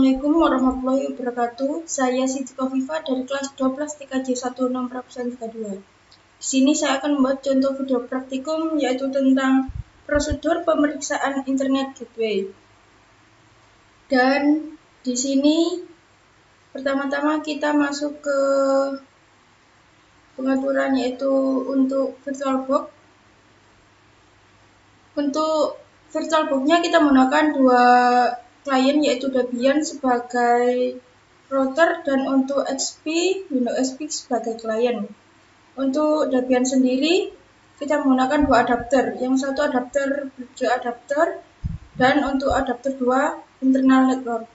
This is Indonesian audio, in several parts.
Assalamualaikum warahmatullahi wabarakatuh. Saya Siti Kofifa dari kelas 12 TKJ 1632. Di sini saya akan membuat contoh video praktikum yaitu tentang prosedur pemeriksaan Internet Gateway. Dan di sini pertama-tama kita masuk ke pengaturan yaitu untuk VirtualBox. Untuk VirtualBox-nya kita menggunakan dua klien yaitu Debian sebagai router dan untuk Windows XP sebagai klien. Untuk Debian sendiri kita menggunakan dua adapter, yang satu adapter bridge adapter dan untuk adapter 2 internal network.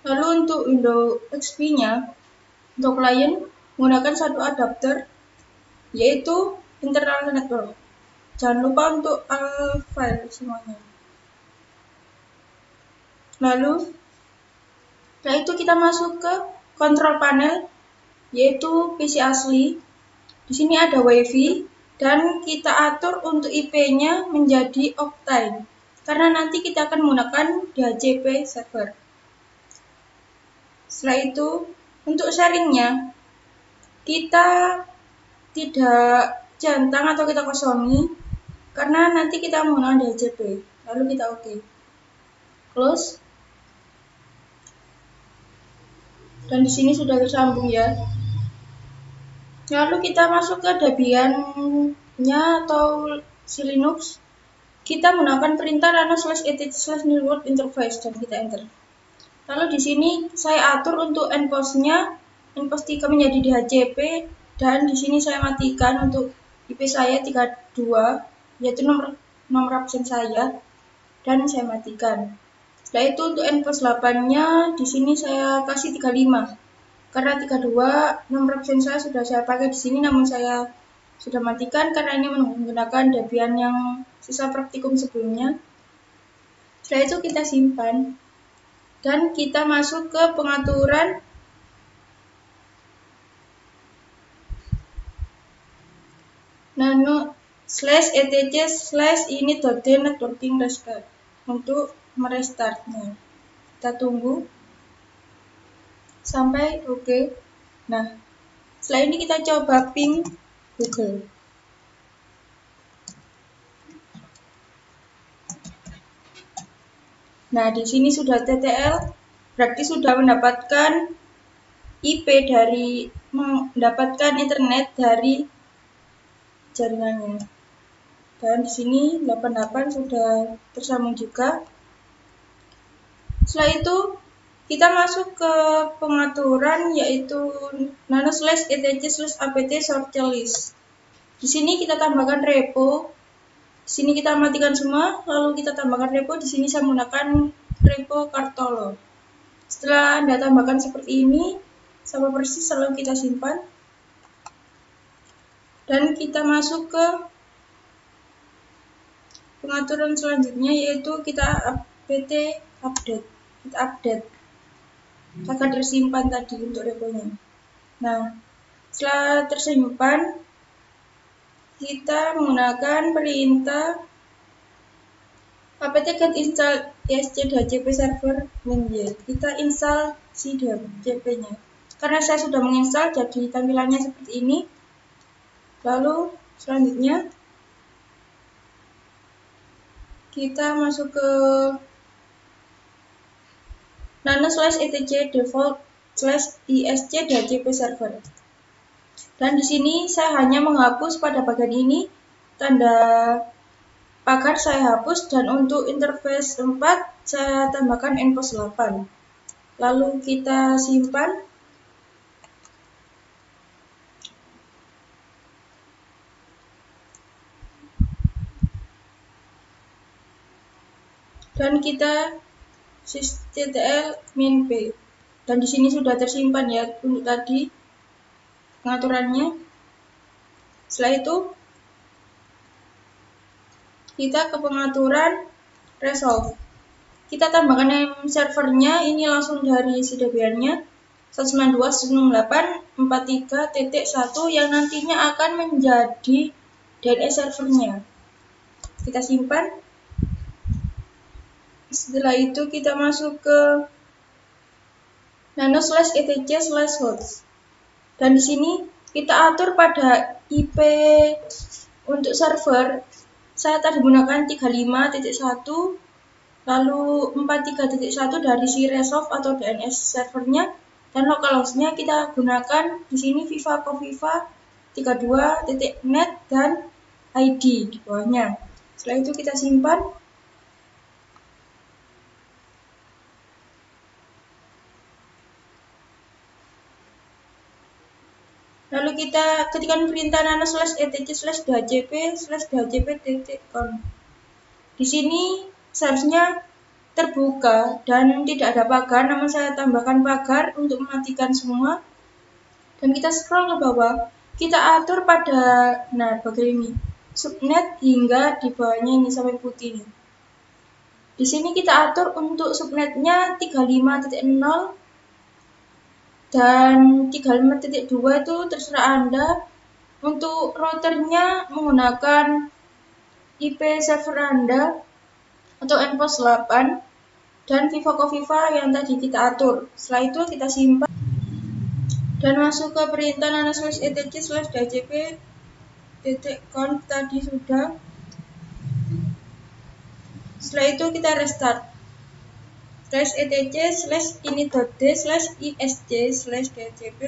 Lalu untuk Windows XP-nya untuk klien menggunakan satu adapter yaitu internal network. Jangan lupa untuk file semuanya. Lalu setelah itu kita masuk ke control panel yaitu PC asli. Di sini ada WiFi dan kita atur untuk IP-nya menjadi Octane karena nanti kita akan menggunakan DHCP server. Setelah itu untuk sharingnya kita tidak centang atau kita kosongi karena nanti kita menggunakan DHCP. Lalu kita oke. Close. Dan di sini sudah tersambung ya. Lalu kita masuk ke Debian-nya atau si Linux. Kita menggunakan perintah /etc/new world interface dan kita enter. Lalu di sini saya atur untuk endpost-nya, endpost 3 menjadi DHCP dan di sini saya matikan untuk IP saya 32 yaitu nomor absen saya dan saya matikan. Setelah itu untuk endpost 8-nya di sini saya kasih 35. Karena 32 nomor absen saya sudah saya pakai di sini, namun saya sudah matikan karena ini menggunakan Debian yang sisa praktikum sebelumnya. Setelah itu kita simpan dan kita masuk ke pengaturan nano/etc/ini.d networking restart untuk merestartnya. Kita tunggu sampai oke. Nah, setelah ini kita coba ping Google. Nah, di sini sudah TTL, berarti sudah mendapatkan IP dari mendapatkan internet dari jaringannya. Dan di sini 88 sudah tersambung juga. Setelah itu kita masuk ke pengaturan yaitu nano/etc/apt sorted list. Di sini kita tambahkan repo. Di sini kita matikan semua, lalu kita tambahkan repo. Di sini saya menggunakan repo Cartolo. Setelah Anda tambahkan seperti ini, sama persis, lalu kita simpan. Dan kita masuk ke pengaturan selanjutnya yaitu kita apt update. Kita update akan tersimpan tadi untuk reponya. Nah, setelah tersimpan kita menggunakan perintah apt-get install isc.dhcp server min. Kita install si dhcp-nya. Karena saya sudah menginstal jadi tampilannya seperti ini. Lalu selanjutnya kita masuk ke nano/etc default/isc.dhcp server. Dan di sini saya hanya menghapus pada bagian ini, tanda pagar saya hapus dan untuk interface 4 saya tambahkan endpost 8. Lalu kita simpan. Dan kita sysctl min p. Dan di sini sudah tersimpan ya untuk tadi pengaturannya. Setelah itu kita ke pengaturan resolve. Kita tambahkan name servernya, ini langsung dari si Debian-nya 192.168.43.1 yang nantinya akan menjadi DNS servernya. Kita simpan. Setelah itu kita masuk ke nano/etc/host. Dan di sini kita atur pada IP untuk server. Saya tadi gunakan 35.1, lalu 43.1 dari si Resolve atau DNS servernya, dan localhost-nya kita gunakan di sini Viva Coviva 32.net dan ID di bawahnya. Setelah itu kita simpan. Lalu kita ketikkan perintah nano/etc/dhcp/dhcp.conf. Di sini seharusnya terbuka dan tidak ada pagar, namun saya tambahkan pagar untuk mematikan semua. Dan kita scroll ke bawah, kita atur pada bagian ini, subnet hingga di bawahnya ini sampai putih. Di sini kita atur untuk subnetnya 35.0 dan 35.2 itu terserah Anda. Untuk routernya menggunakan IP server Anda atau npos 8 dan Viva Coviva yang tadi kita atur. Setelah itu kita simpan dan masuk ke perintah nano/etc/dhcp.conf tadi sudah. Setelah itu kita restart /etc/ini.d/isc/dhcp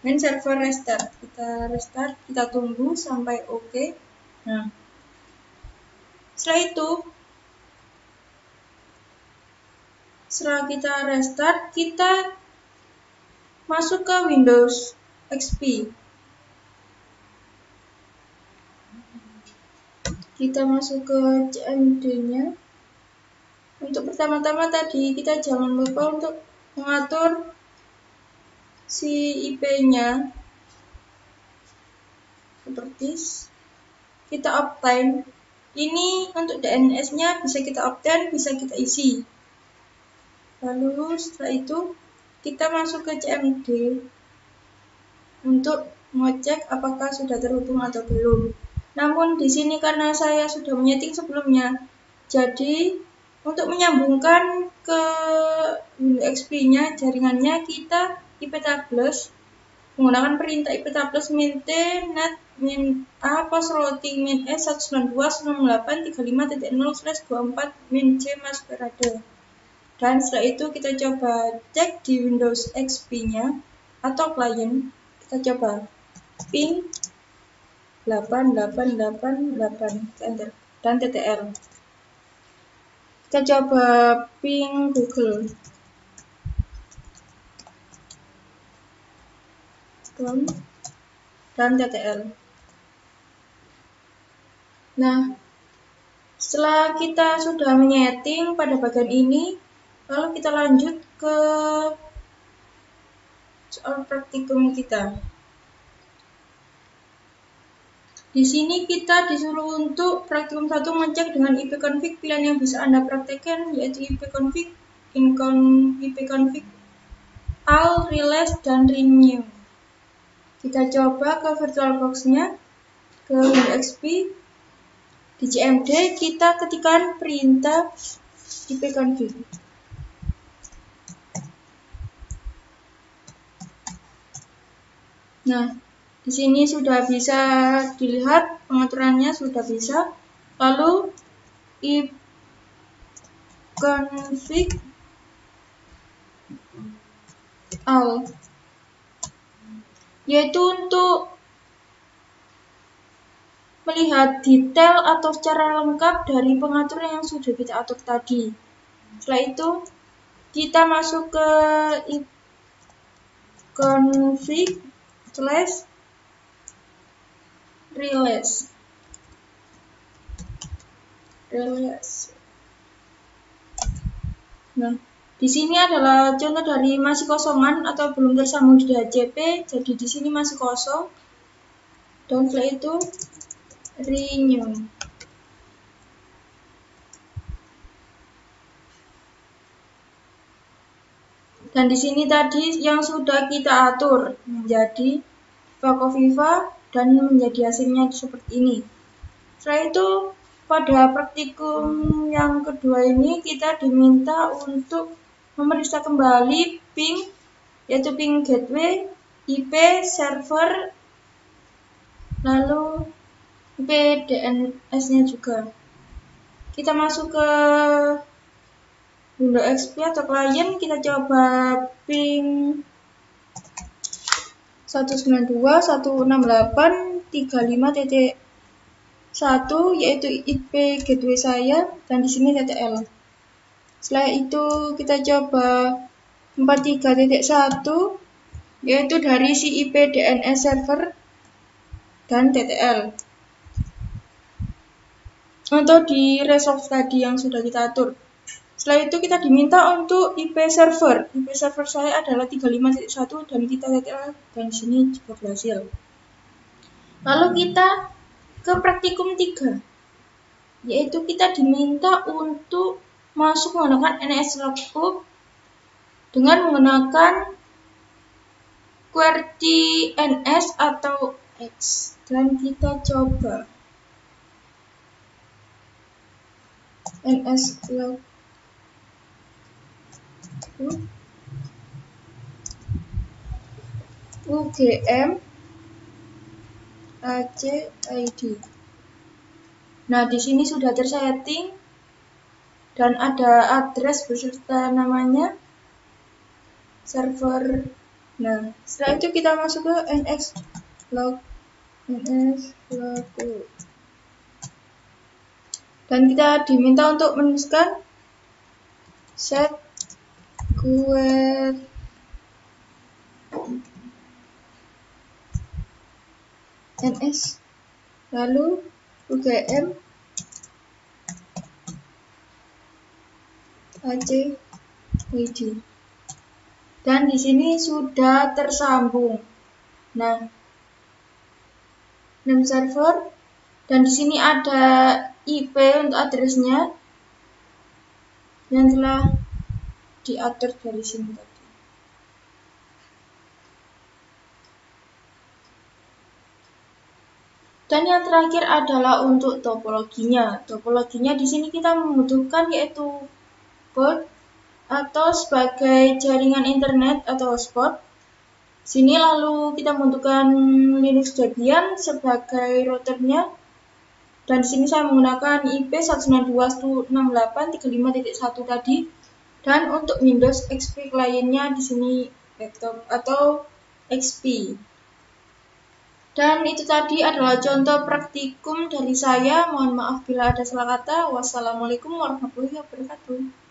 main server restart. Kita restart, kita tunggu sampai oke. Nah, setelah itu, setelah kita restart, kita masuk ke Windows XP. Kita masuk ke CMD-nya. Untuk pertama-tama tadi kita jangan lupa untuk mengatur si IP-nya. Seperti kita obtain. Ini untuk DNS-nya bisa kita obtain, bisa kita isi. Lalu setelah itu kita masuk ke CMD untuk mengecek apakah sudah terhubung atau belum. Namun di sini karena saya sudah menyeting sebelumnya, jadi untuk menyambungkan ke Windows XP-nya jaringannya kita iptables menggunakan perintah iptables min-t/net min-a post routing min-s 192.168.35.0/24 min-c masquerade. Dan setelah itu kita coba cek di Windows XP-nya atau klien. Kita coba ping 8888 enter dan ttl. Kita coba ping Google dan ttl. Nah, setelah kita sudah menyeting pada bagian ini, lalu kita lanjut ke soal praktikum kita. Di sini kita disuruh untuk praktikum 1 mengecek dengan ipconfig pilihan yang bisa Anda praktekkan, yaitu ipconfig, ipconfig, all, release, dan renew. Kita coba ke VirtualBox-nya, ke Windows XP, di CMD kita ketikkan perintah ipconfig. Nah, di sini sudah bisa dilihat pengaturannya sudah bisa. Lalu ipconfig all, yaitu untuk melihat detail atau secara lengkap dari pengaturan yang sudah kita atur tadi. Setelah itu kita masuk ke ipconfig /release. Nah, di sini adalah contoh dari masih kosongan atau belum tersambung di DHCP, jadi di sini masih kosong. Dan setelah itu renew. Dan di sini tadi yang sudah kita atur menjadi Viva Coviva dan menjadi hasilnya seperti ini. Setelah itu pada praktikum yang kedua ini kita diminta untuk memeriksa kembali ping, yaitu ping gateway, IP server, lalu IP DNS-nya juga. Kita masuk ke Windows XP atau klien, kita coba ping 192.168.35.1 yaitu IP gateway saya, dan di sini .l. Setelah itu kita coba 43.1 yaitu dari si IP DNS server dan .ttl atau di resolve tadi yang sudah kita atur. Setelah itu kita diminta untuk IP server. IP server saya adalah 35.1 dan kita .ttl, dan di sini juga berhasil. Lalu kita ke praktikum 3, yaitu kita diminta untuk masuk menggunakan NS lookup dengan menggunakan QWERTY NS atau X, dan kita coba NS lookup UGM ACID. Nah, di sini sudah tersetting dan ada address beserta namanya server. Nah, setelah itu kita masuk ke NS lookup dan kita diminta untuk menuliskan set QWERTY NS lalu UGM ACID, dan di sini sudah tersambung. Nah, name server, dan di sini ada IP untuk addressnya yang telah diatur dari sini tadi. Dan yang terakhir adalah untuk topologinya. Topologinya di sini kita membutuhkan yaitu port atau sebagai jaringan internet atau hotspot. Sini lalu kita membutuhkan Linux Debian sebagai routernya. Dan di sini saya menggunakan IP 192.168.35.1 tadi. Dan untuk Windows XP kliennya di sini laptop atau XP. Dan itu tadi adalah contoh praktikum dari saya. Mohon maaf bila ada salah kata. Wassalamualaikum warahmatullahi wabarakatuh.